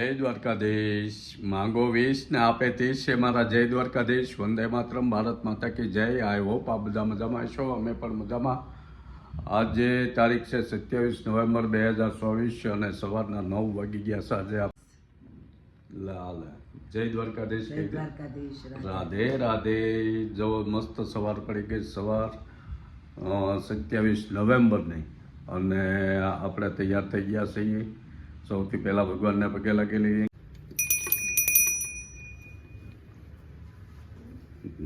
જય દ્વારકાધીશ માંગો 20 ને આપે 30 છે મારા જય દ્વારકાધીશ વંદે માતરમ ભારત માતા કી જય આઈ હોપ આ બધા મજામાં છો અમે પણ મજામાં આજે તારીખ છે 27 નવેમ્બર 2024 અને સવારના 9 વાગી ગયા છે આજે લાલ જય દ્વારકાધીશ રાધે રાધે જો મસ્ત સવાર પડી ગઈ સવાર 27 નવેમ્બરની અને આપણે તૈયાર થઈ ગયા છીએ સૌથી પહેલા ભગવાનને પગે લાગેલી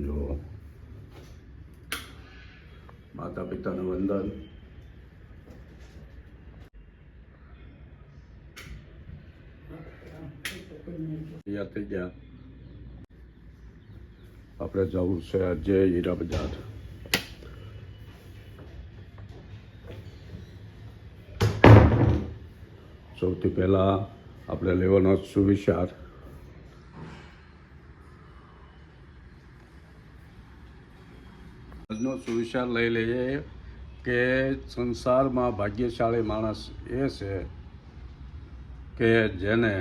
જો માતા પિતાને વંદન તૈયાર થઈ ગયા આપણે જવું છે આજે હીરા બજાર સૌથી પહેલાં આપણે લેવાનો સુવિચાર આજનો સુવિચાર લઈ લઈએ કે સંસારમાં ભાગ્યશાળી માણસ એ છે કે જેને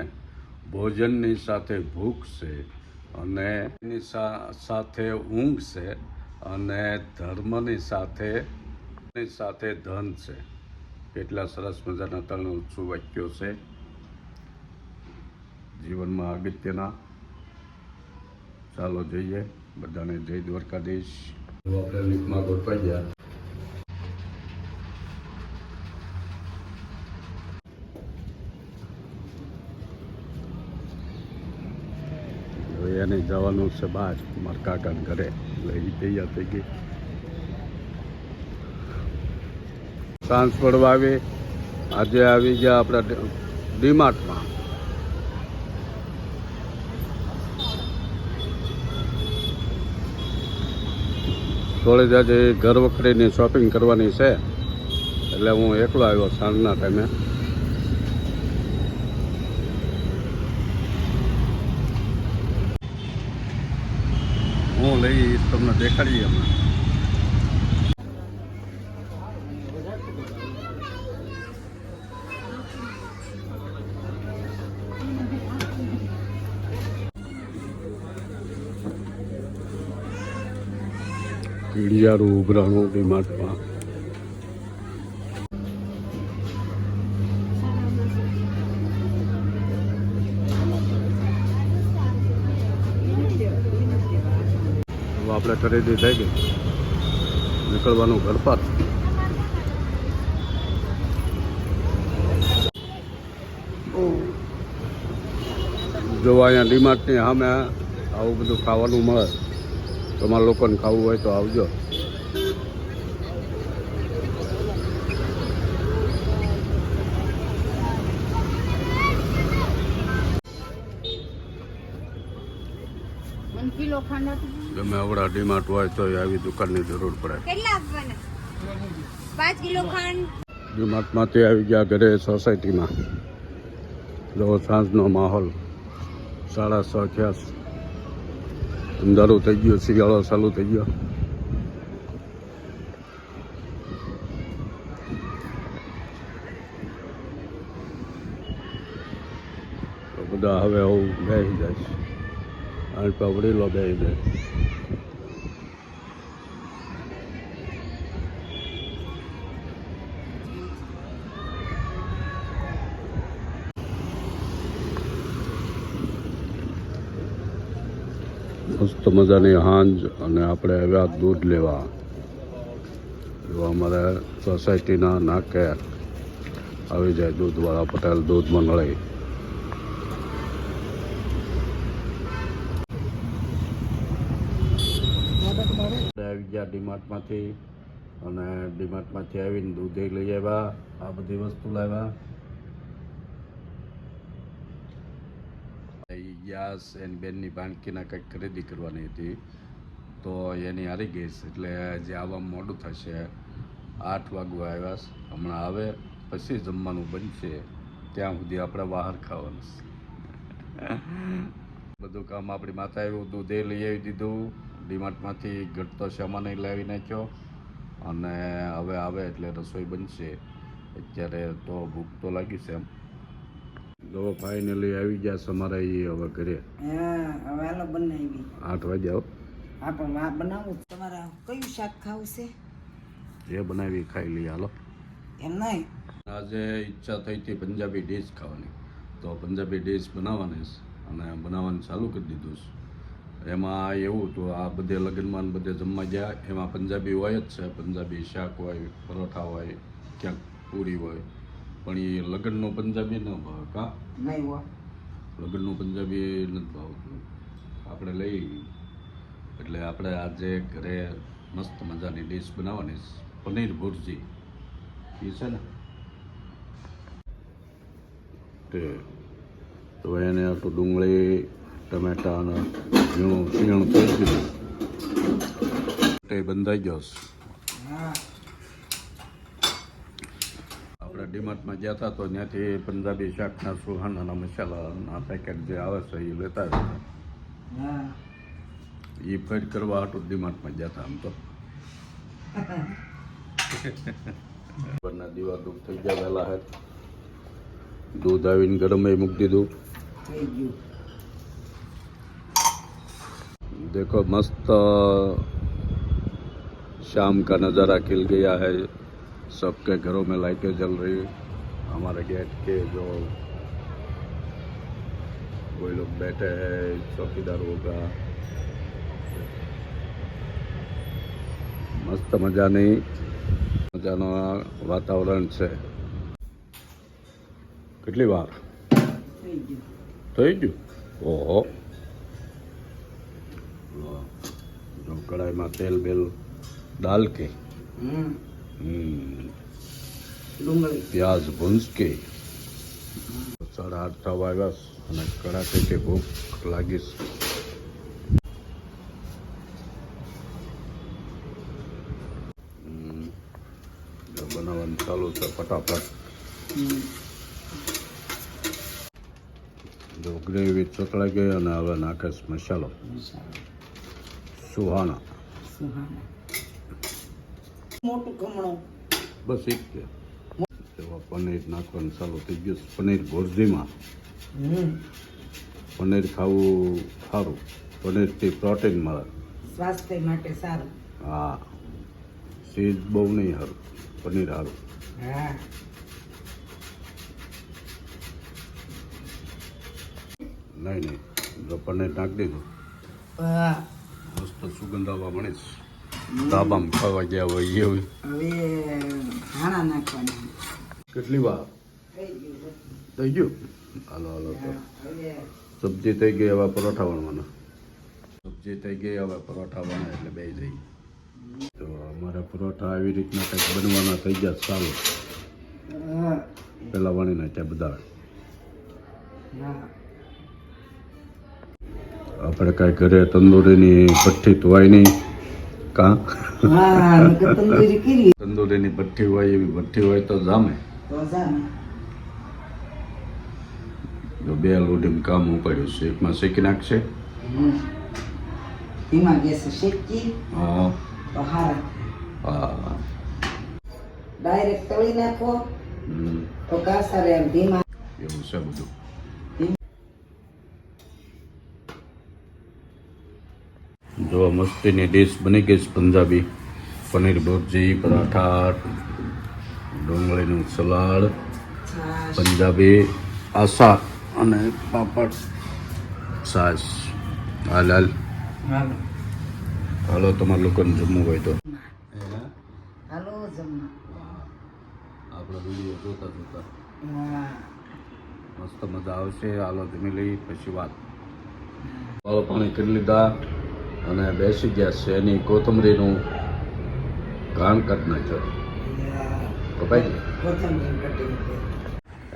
ભોજનની સાથે ભૂખ છે અને એની સાથે ઊંઘ છે અને ધર્મની સાથે ધન છે. કેટલા સરસ મજાના 3 ઉત્સવ વાક્યો છે જીવનમાં અગત્યના. ચાલો જઈએ. બધાને જય દ્વારકાધીશ. આપણે લીફમાં ગોઠવાઈ ગયા. એને જવાનું છે બહાર મારા કાકાના ઘરે એટલે એ તૈયાર થઈ ગઈ. સાંજ પડવા આવી. આજે આવી ગયા આપણા ડીમાર્ટમાં. થોડી આજે ઘર વખરીની શોપિંગ કરવાની છે એટલે હું એકલો આવ્યો સાંજના ટાઈમે. હું લઈ તમને દેખાડીએ હમણાં. કીડિયારું ઉભરાણું ડીમાર્ટમાં. આપણે ખરીદી થઈ ગઈ. નીકળવાનું ઘર પર. જો અહીંયા ડીમાર્ટની સામે આવું બધું ખાવાનું મળે. તમારા લોકોને ખાવું હોય તો આવજો. તમે આવડા ડીમાર્ટ હોય તો આવી દુકાનની જરૂર પડે. ડીમાર્ટમાંથી આવી ગયા ઘરે સોસાયટીમાં. જો સાંજનો માહોલ 6:30 થયા. અંધારું થઈ ગયું. શિયાળો ચાલુ થઈ ગયો. તો બધા હવે હું બેસી જઈશ. આઠ વડીલો બેસી જાય. મસ્ત મજાની હાંજ અને આપણે આવ્યા દૂધ લેવા. જો અમારે સોસાયટીના નાકે આવી જાય દૂધવાળા. પટેલ દૂધ મંડળી. આવી ગયા ડીમાર્ટમાંથી અને ડીમાર્ટમાંથી આવીને દૂધ લઈ આવ્યા. આ બધી વસ્તુ લાવ્યા. ગેસ એની બેનની ભાણકીના કંઈક ખરીદી કરવાની હતી તો એની હારી ગઈ એટલે જે આવવામાં મોડું થશે. 8 વાગવા આવ્યા. હમણાં આવે પછી જમવાનું બનશે. ત્યાં સુધી આપણે બહાર ખાવાનું. બધું કામ આપણી માતા આવ્યું. દૂધ લઈ આવી દીધું. ડીમાર્ટમાંથી ઘટતો સામાન લાવી નાખ્યો અને હવે આવે એટલે રસોઈ બનશે. અત્યારે તો ભૂખ તો લાગી છે એમ. જો ફાઇનલી આવી ગયા છે અમારા એ હવે ઘરે. હા હવે હાલો બનાવી. 8 વાગ્યા હો. હા પણ આ બનાવું તમારે કયું શાક ખાવું છે જે બનાવી ખાઈ લઈએ હાલો. એમ નહીં આજે ઈચ્છા થઈ હતી પંજાબી ડીશ ખાવાની, તો પંજાબી ડીશ બનાવવાની છે અને બનાવવાનું ચાલુ કરી દીધું છે. એમાં એવું હતું, આ બધે લગ્નમાં બધે જમવા ગયા, એમાં પંજાબી હોય જ છે. પંજાબી શાક હોય, પરોઠા હોય, ક્યાંક પૂરી હોય, પણ એ લગ્નનું પંજાબી ન ભાવે. કાં નહીં હો લગ્નનું પંજાબી નથી ભાવતું, આપણે લઈ એટલે આપણે આજે ઘરે મસ્ત મજાની ડીશ બનાવવાની છે, પનીર ભુરજી. એ છે ને તે તો એને આટલું ડુંગળી ટમેટા અને ઝીણું શીણ થઈ ગયું, તે બંધાઈ ગયો છે. હા આપણે ડીમાર્ટમાં ગયા હતા તો ત્યાંથી પંજાબી શાકના સુહાનાના મસાલાના પેકેટ જે આવે છે એ લેતા હતા. હા એ ફેર કરવા હાટું ડીમાર્ટમાં ગયા હતા. આમ તો બરના દીવા દુઃખ થઈ ગયા વહેલા હે. दूध आवीने गरम ही मूक दीधु. થઈ ગયું देखो मस्त शाम का नज़ारा खिल गया है. सबके घरों में लाइटें जल रही. हमारे गेट के जो कोई लोग बैठे हैं, चौकीदार होगा. मस्त મજાનું વાતાવરણ છે. કેટલી વાર થઈ ગયું થઈ ગયું? ઓહો. જો કઢાઈમાં તેલ બેલ डाल के ડુંગળી प्याज भूंज के 8:30 થવા આવ્યા અને કડાકે કે ભૂખ લાગી છે. બનાવવાનું ચાલુ છે ફટાફટ. જો ગ્રેવી ચકળાઈ ગઈ અને હવે નાખે છે મસાલો સુહાણા. સુહાના મોટું કમણું બસ એક છે. એવા પનીર નાખવાનું ચાલુ થઈ ગયું છે. પનીર ભુરજીમાં પનીર ખાવું સારું. પનીરથી પ્રોટીન મળે. સ્વાસ્થ્ય માટે સારું. હા, ચીઝ બહુ નહીં સારું, પનીર સારું. હા નહીં જો પનીર નાખી દીધું હા મસ્ત સુગંધ આવવા મળે છે. ધાબામાં ખાવા ગયા હોય એવું. હવે ધાણા નાખવાના. કેટલી વાર થઈ ગયું થઈ ગયું? હાલો હાલો તો હવે સબ્જી થઈ ગઈ, હવે પરોઠા વણવાના. સબ્જી થઈ ગઈ, હવે પરોઠા વણે એટલે બે જઈ. તો અમારા પરોઠા આવી રીતના કંઈક બનવાના થઈ ગયા ચાલુ. હા પેલા વણી નાખ્યા બધા. હા આપણે કાંઈ ઘરે તંદૂરીની ભઠ્ઠી ધોવાય નહીં. કાં હા નકર તંદૂરી કરી તંદૂરીની ભઠ્ઠી હોય એવી ભઠ્ઠી હોય તો જામે. તો જાને જો બે લોડીમાં કામ ઉપાડ્યું છે. એકમાં શેકી નાખશે. ધીમા ગેસે શેકી હા તો હારા. હા. ડાયરેક્ટ તળી નાખો હમ. તો કાસા રે ધીમા. એવું છે બધું. જો મસ્તીની ડીશ બની ગઈ છે પંજાબી. પનીર ભુરજી, પરાઠા, ડુંગળીનું સલાડ, છાશ પંજાબી આસાર અને પાપડ, છાશ. હાલ હાલ હાલો હાલો તમારે લોકોને જમવું હોય તો. હાલો જમવા. આપણે વિડીયો જોતા જોતા હા મસ્ત મજા આવશે. હાલો જમી લઈ પછી વાત. હાલો પાણી કરી લીધા અને બેસી ગયા છે. એની કોથમરીનું ઘાણ કરી નાખ્યો. કપાઈ ગયું. કોથમીર કટિંગ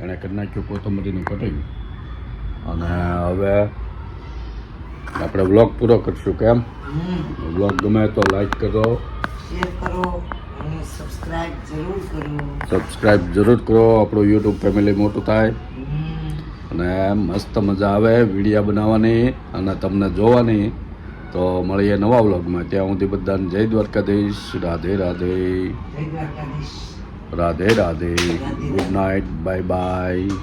એણે કરી નાખ્યું કોથમરીનું કટિંગ. અને હવે આપણે વ્લોગ પૂરો કરશું. કેમ? વ્લોગ ગમે તો લાઈક કરો, શેર કરો અને સબસ્ક્રાઇબ જરૂર કરો. સબસ્ક્રાઈબ જરૂર કરો. આપણું યુટ્યુબ ફેમિલી મોટું થાય અને મસ્ત મજા આવે વિડીયો બનાવવાની અને તમને જોવાની. તો મળીએ નવા વ્લોગમાં. ત્યાં સુધી બધાને જય દ્વારકાધીશ. રાધે રાધે. જય Dwarkadhish. Radhe Radhe. Good night. Bye bye.